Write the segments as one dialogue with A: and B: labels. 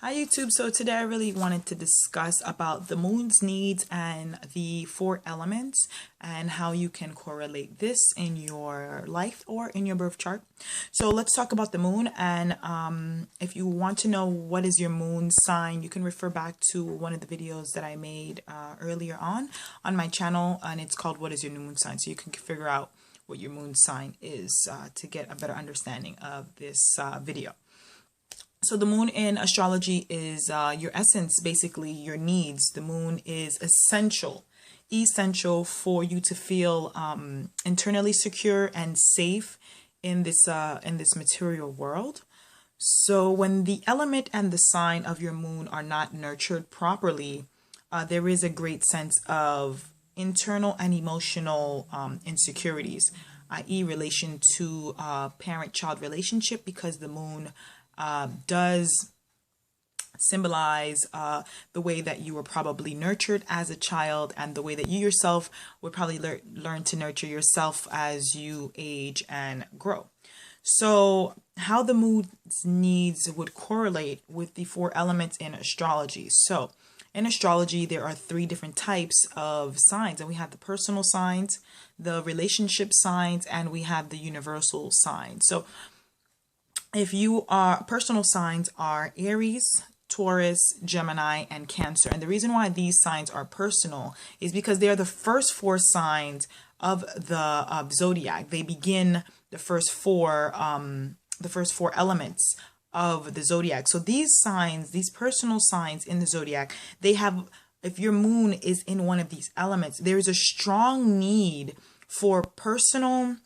A: Hi YouTube. So today I really wanted to discuss about the moon's needs and the four elements and how you can correlate this in your life or in your birth chart. So let's talk about the moon, and if you want to know what is your moon sign, you can refer back to one of the videos that I made earlier on my channel, and it's called What is Your Moon Sign? So you can figure out what your moon sign is to get a better understanding of this video. So the moon in astrology is your essence, basically your needs. The moon is essential for you to feel internally secure and safe in this material world. So when the element and the sign of your moon are not nurtured properly, there is a great sense of internal and emotional insecurities, i.e. relation to parent-child relationship, because the moon does symbolize the way that you were probably nurtured as a child, and the way that you yourself would probably learn to nurture yourself as you age and grow. So how the moon's needs would correlate with the four elements in astrology. So in astrology, there are three different types of signs, and we have the personal signs, the relationship signs, and we have the universal signs. So if you are, personal signs are Aries, Taurus, Gemini, and Cancer. And the reason why these signs are personal is because they are the first four signs of the zodiac. They begin the first four elements of the zodiac. So these signs, these personal signs in the zodiac, they have, if your moon is in one of these elements, there is a strong need for someone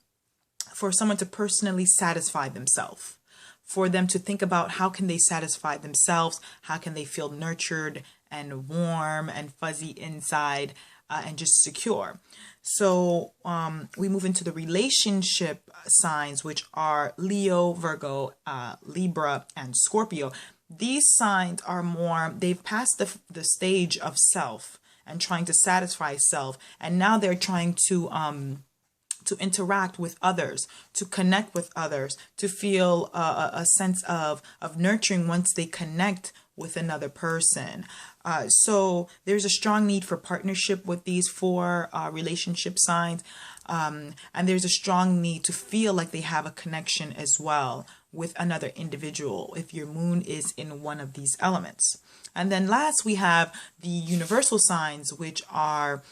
A: to personally satisfy themselves, for them to think about how can they satisfy themselves, how can they feel nurtured and warm and fuzzy inside, and just secure. So we move into the relationship signs, which are Leo, Virgo, Libra, and Scorpio. These signs are more, they've passed the stage of self and trying to satisfy self, and now they're trying to interact with others, to connect with others, to feel a sense of nurturing once they connect with another person. So there's a strong need for partnership with these four relationship signs, and there's a strong need to feel like they have a connection as well with another individual if your moon is in one of these elements. And then last, we have the universal signs, which are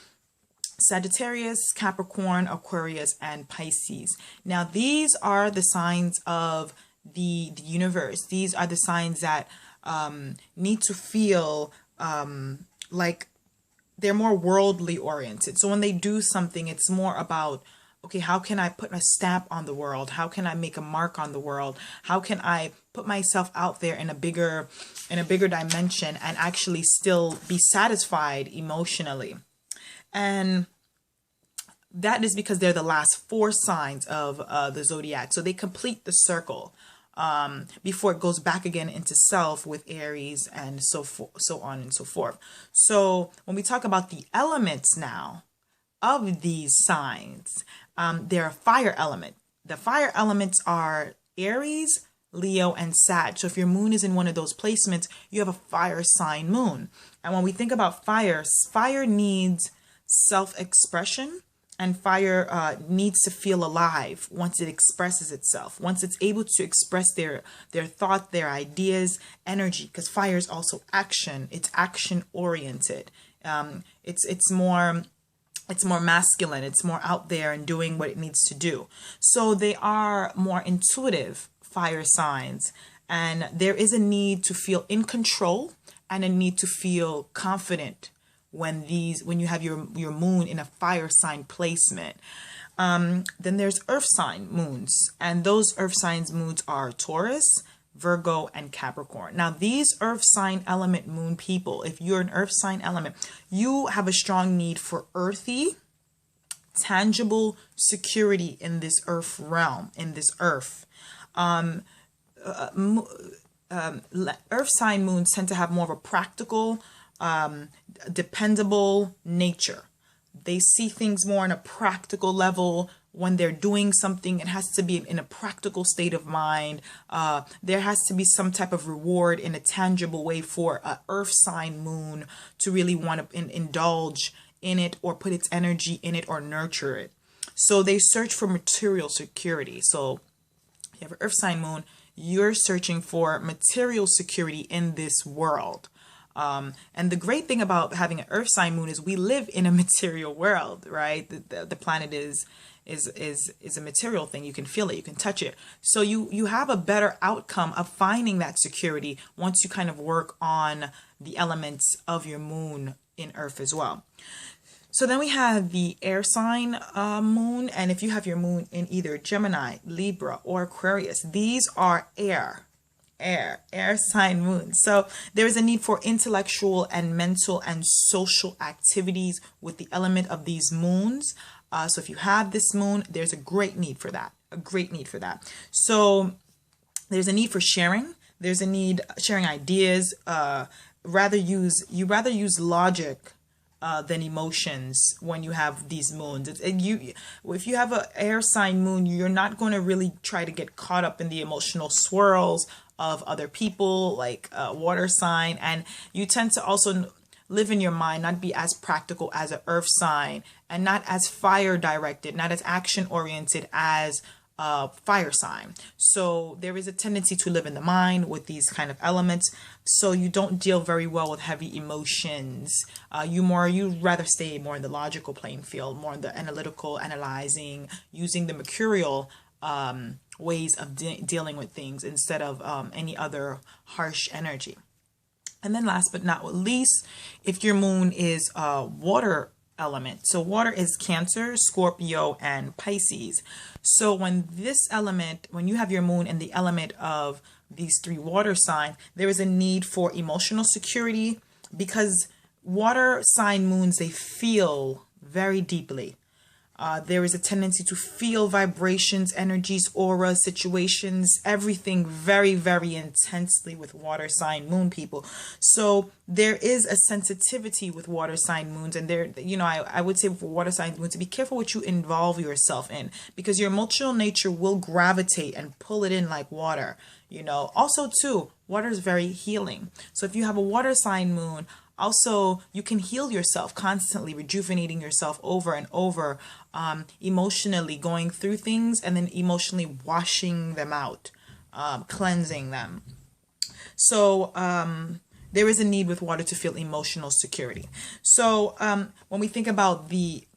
A: Sagittarius, Capricorn, Aquarius, and Pisces. Now, these are the signs of the universe. These are the signs that need to feel like they're more worldly oriented. So when they do something, it's more about, okay, how can I put a stamp on the world? How can I make a mark on the world? How can I put myself out there in a bigger dimension and actually still be satisfied emotionally? And that is because they're the last four signs of the zodiac. So they complete the circle before it goes back again into self with Aries and so on and so forth. So when we talk about the elements now of these signs, they're a fire element. The fire elements are Aries, Leo, and Sag. So if your moon is in one of those placements, you have a fire sign moon. And when we think about fire, fire needs self-expression, and fire needs to feel alive once it expresses itself, once it's able to express their thought, their ideas, energy, because fire is also action. It's action oriented. It's more masculine. It's more out there and doing what it needs to do. So they are more intuitive fire signs, and there is a need to feel in control and a need to feel confident when you have your moon in a fire sign placement. Then there's earth sign moons, and those earth signs moons are Taurus, Virgo, and Capricorn. Now these earth sign element moon people, if you're an earth sign element, you have a strong need for earthy, tangible security in this earth realm, in this earth. Earth sign moons tend to have more of a practical, dependable nature. They see things more on a practical level, when they're doing something, it has to be in a practical state of mind. There has to be some type of reward in a tangible way for a earth sign moon to really want to indulge in it or put its energy in it or nurture it. So they search for material security. So you have an earth sign moon, you're searching for material security in this world. And the great thing about having an earth sign moon is we live in a material world, right? The planet is a material thing. You can feel it, you can touch it. So you have a better outcome of finding that security once you kind of work on the elements of your moon in earth as well. So then we have the air sign moon, and if you have your moon in either Gemini, Libra, or Aquarius, these are air sign moons. So there is a need for intellectual and mental and social activities with the element of these moons. So if you have this moon, there's a great need for that, So there's a need for sharing. There's a need sharing ideas. Rather use logic than emotions when you have these moons. If you have an air sign moon, you're not going to really try to get caught up in the emotional swirls of other people, like water sign, and you tend to also live in your mind, not be as practical as an earth sign, and not as fire directed, not as action oriented as fire sign. So there is a tendency to live in the mind with these kind of elements. So you don't deal very well with heavy emotions. You'd rather stay more in the logical playing field, more in the analytical, analyzing, using the mercurial ways of dealing with things instead of any other harsh energy. And then last but not least, if your moon is water element. So water is Cancer, Scorpio, and Pisces. So when you have your moon in the element of these three water signs, there is a need for emotional security, because water sign moons, they feel very deeply. There is a tendency to feel vibrations, energies, auras, situations, everything very, very intensely with water sign moon people. So there is a sensitivity with water sign moons, and I would say for water sign moons to be careful what you involve yourself in, because your emotional nature will gravitate and pull it in like water. Also too, water is very healing. So if you have a water sign moon, also, you can heal yourself constantly, rejuvenating yourself over and over, emotionally going through things and then emotionally washing them out, cleansing them. So there is a need with water to feel emotional security. So when we think about the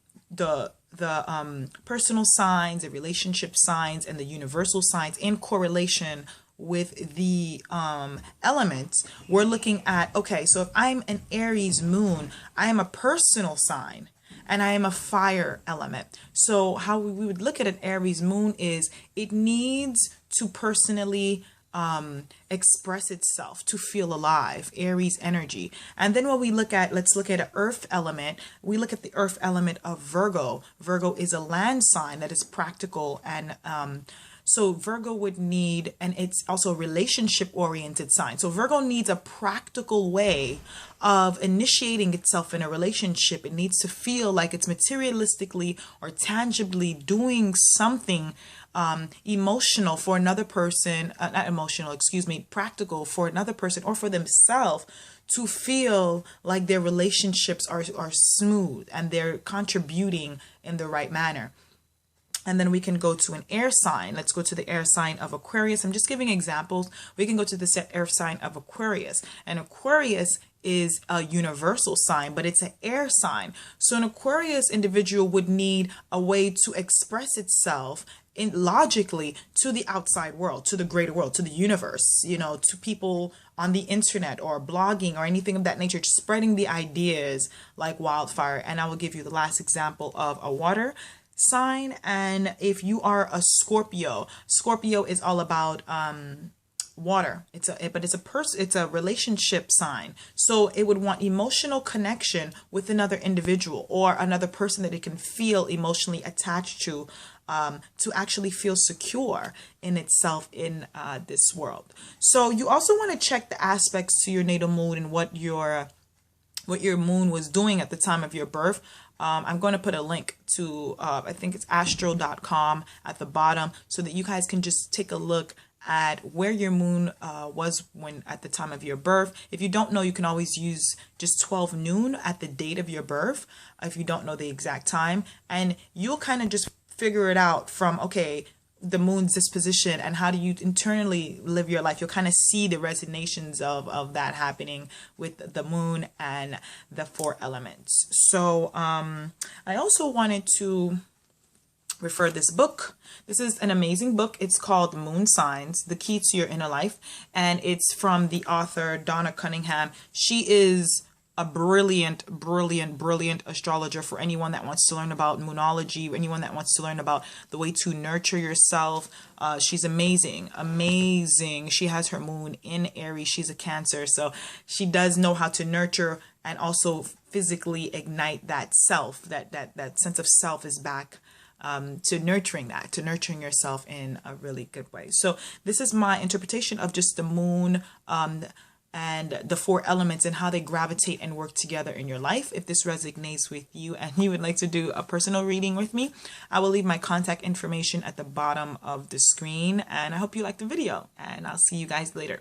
A: personal signs, the relationship signs, and the universal signs in correlation with the elements, we're looking at, okay, so if I'm an Aries moon, I am a personal sign and I am a fire element. So how we would look at an Aries moon is it needs to personally express itself to feel alive, Aries energy. And then when we let's look at an earth element, we look at the earth element of Virgo. Virgo is a land sign that is practical, and so Virgo would need, and it's also a relationship oriented sign. So Virgo needs a practical way of initiating itself in a relationship. It needs to feel like it's materialistically or tangibly doing something emotional for another person, practical for another person or for themselves, to feel like their relationships are smooth and they're contributing in the right manner. And then we can go to an air sign. Let's go to the air sign of Aquarius. I'm just giving examples. We can go to the air sign of Aquarius. And Aquarius is a universal sign, but it's an air sign. So an Aquarius individual would need a way to express itself logically to the outside world, to the greater world, to the universe, to people on the internet or blogging or anything of that nature, just spreading the ideas like wildfire. And I will give you the last example of a water sign. And if you are a Scorpio is all about water. It's a relationship sign. So it would want emotional connection with another individual or another person that it can feel emotionally attached to actually feel secure in itself in this world. So you also want to check the aspects to your natal moon and what your moon was doing at the time of your birth. I'm going to put a link to, I think it's astro.com at the bottom, so that you guys can just take a look at where your moon was when at the time of your birth. If you don't know, you can always use just 12 noon at the date of your birth if you don't know the exact time, and you'll kind of just figure it out from, okay, the moon's disposition and how do you internally live your life. You'll kind of see the resonations of that happening with the moon and the 4 elements. So I also wanted to refer this book. This is an amazing book. It's called Moon Signs, The Key to Your Inner Life, and it's from the author Donna Cunningham. She is a brilliant astrologer for anyone that wants to learn about moonology, anyone that wants to learn about the way to nurture yourself. She's amazing. She has her moon in Aries. She's a Cancer, so she does know how to nurture and also physically ignite that self. That sense of self is back to nurturing yourself in a really good way. So this is my interpretation of just the moon and the 4 elements and how they gravitate and work together in your life. If this resonates with you and you would like to do a personal reading with me, I will leave my contact information at the bottom of the screen. And I hope you liked the video, and I'll see you guys later.